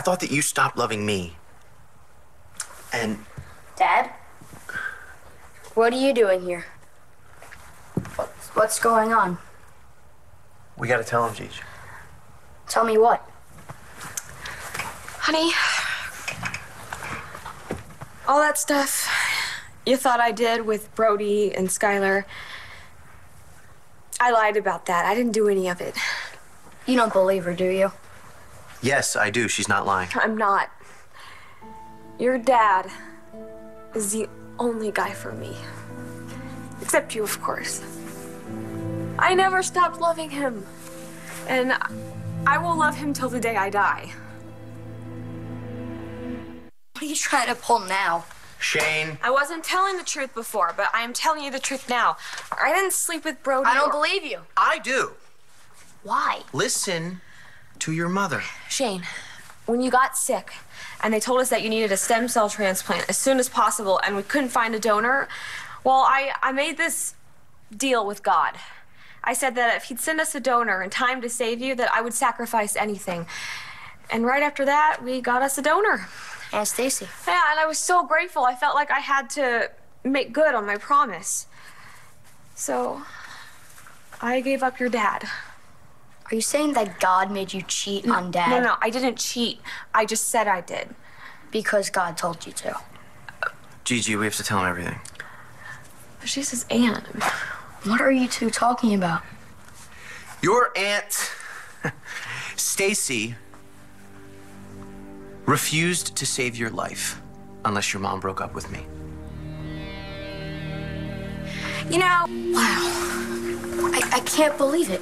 thought that you stopped loving me. And... Dad? What are you doing here? What's going on? We gotta tell him, Gigi. Tell me what? Honey, all that stuff you thought I did with Brody and Skylar, I lied about that. I didn't do any of it. You don't believe her, do you? Yes, I do. She's not lying. I'm not. Your dad is the only guy for me. Except you, of course. I never stopped loving him. And I will love him till the day I die. What are you trying to pull now? Shane. I wasn't telling the truth before, but I am telling you the truth now. I didn't sleep with Brody. I don't believe you. I do. Why? Listen to your mother. Shane, when you got sick and they told us that you needed a stem cell transplant as soon as possible and we couldn't find a donor, well, I made this deal with God. I said that if he'd send us a donor in time to save you, that I would sacrifice anything. And right after that, we got us a donor. Aunt Stacy. Yeah, and I was so grateful. I felt like I had to make good on my promise. So, I gave up your dad. Are you saying that God made you cheat on Dad? No, I didn't cheat. I just said I did. Because God told you to. Gigi, we have to tell him everything. She's his aunt. What are you two talking about? Your aunt, Stacy, refused to save your life unless your mom broke up with me. You know... Wow. I can't believe it.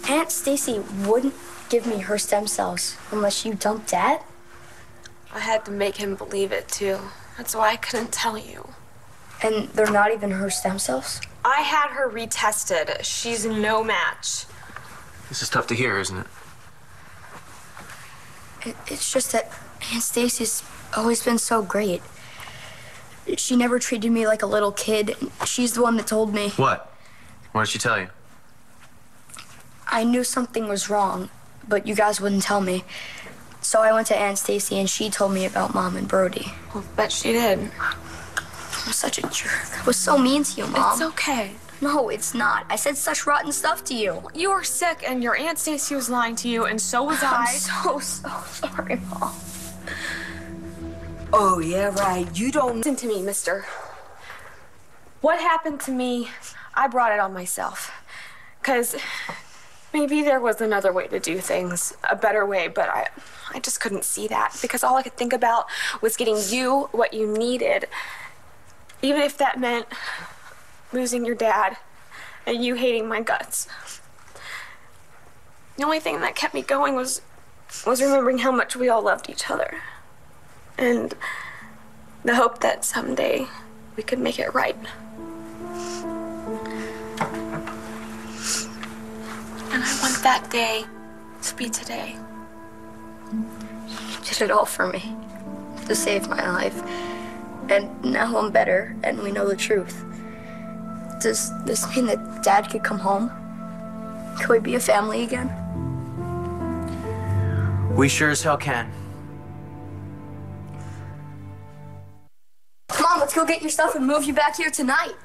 Aunt Stacy wouldn't give me her stem cells unless you dumped Dad? I had to make him believe it, too. That's why I couldn't tell you. And they're not even her stem cells? I had her retested. She's no match. This is tough to hear, isn't it? It's just that Aunt Stacy's always been so great. She never treated me like a little kid. She's the one that told me. What? What did she tell you? I knew something was wrong, but you guys wouldn't tell me. So I went to Aunt Stacy and she told me about Mom and Brody. Well, bet she did. I'm such a jerk. I was so mean to you, Mom. It's okay. No, it's not. I said such rotten stuff to you. You were sick and your Aunt Stacy was lying to you and so was I. I'm so sorry, Mom. Oh, yeah, right. You don't... Listen to me, mister. What happened to me, I brought it on myself. 'Cause maybe there was another way to do things, a better way, but I just couldn't see that because all I could think about was getting you what you needed. Even if that meant losing your dad and you hating my guts. The only thing that kept me going was remembering how much we all loved each other. And the hope that someday we could make it right. And I want that day to be today. You did it all for me, to save my life. And now I'm better, and we know the truth. Does this mean that Dad could come home? Could we be a family again? We sure as hell can. Come on, let's go get your stuff and move you back here tonight.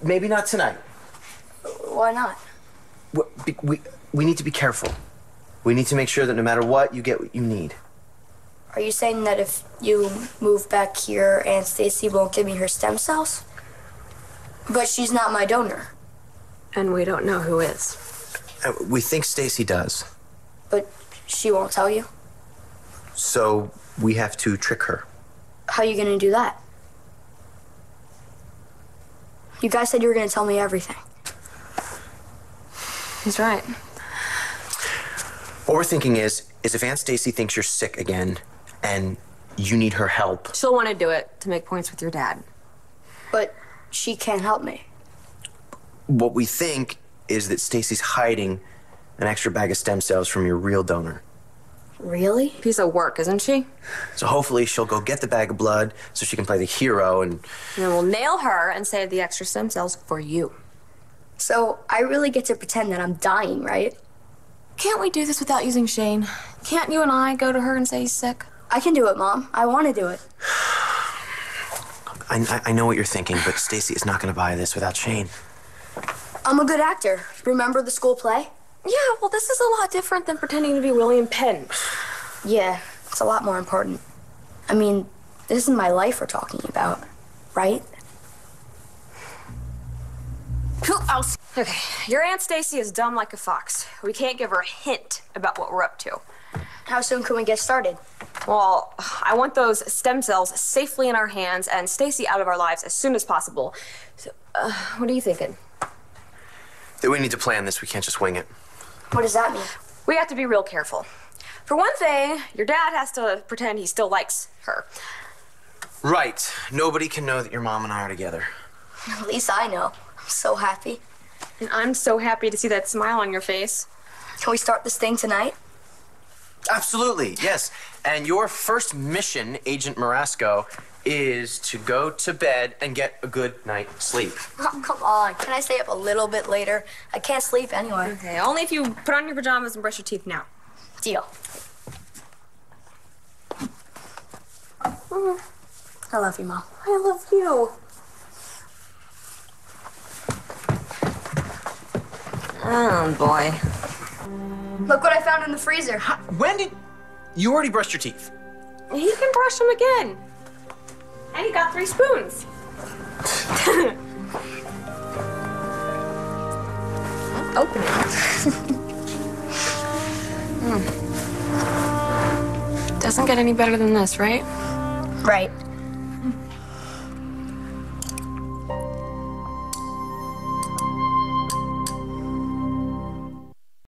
Maybe not tonight. Why not? We need to be careful. We need to make sure that no matter what, you get what you need. Are you saying that if you move back here, Aunt Stacy won't give me her stem cells? But she's not my donor. And we don't know who is. We think Stacy does. But she won't tell you? So we have to trick her. How are you gonna do that? You guys said you were gonna tell me everything. He's right. What we're thinking is if Aunt Stacy thinks you're sick again and you need her help. She'll want to do it to make points with your dad. But she can't help me. What we think is that Stacy's hiding an extra bag of stem cells from your real donor. Really? Piece of work, isn't she? So hopefully she'll go get the bag of blood so she can play the hero and then we'll nail her and save the extra stem cells for you. So I really get to pretend that I'm dying, right? Can't we do this without using Shane? Can't you and I go to her and say he's sick? I can do it, Mom. I want to do it. I know what you're thinking, but Stacy is not going to buy this without Shane. I'm a good actor. Remember the school play? Yeah, well, this is a lot different than pretending to be William Penn. Yeah, it's a lot more important. I mean, this is my life we're talking about, right? Who else? Okay, your Aunt Stacy is dumb like a fox. We can't give her a hint about what we're up to. How soon can we get started? Well, I want those stem cells safely in our hands and Stacy out of our lives as soon as possible. So, what are you thinking? That we need to plan this. We can't just wing it. What does that mean? We have to be real careful. For one thing, your dad has to pretend he still likes her. Right. Nobody can know that your mom and I are together. At least I know. I'm so happy. And I'm so happy to see that smile on your face. Can we start this thing tonight? Absolutely, yes. And your first mission, Agent Marasco, is to go to bed and get a good night's sleep. Oh, come on. Can I stay up a little bit later? I can't sleep anyway. Okay, only if you put on your pajamas and brush your teeth now. Deal. I love you, Mom. I love you. Oh, boy. Look what I found in the freezer. When did... You already brushed your teeth. He can brush them again. And he got 3 spoons. Open it. Doesn't get any better than this, right? Right.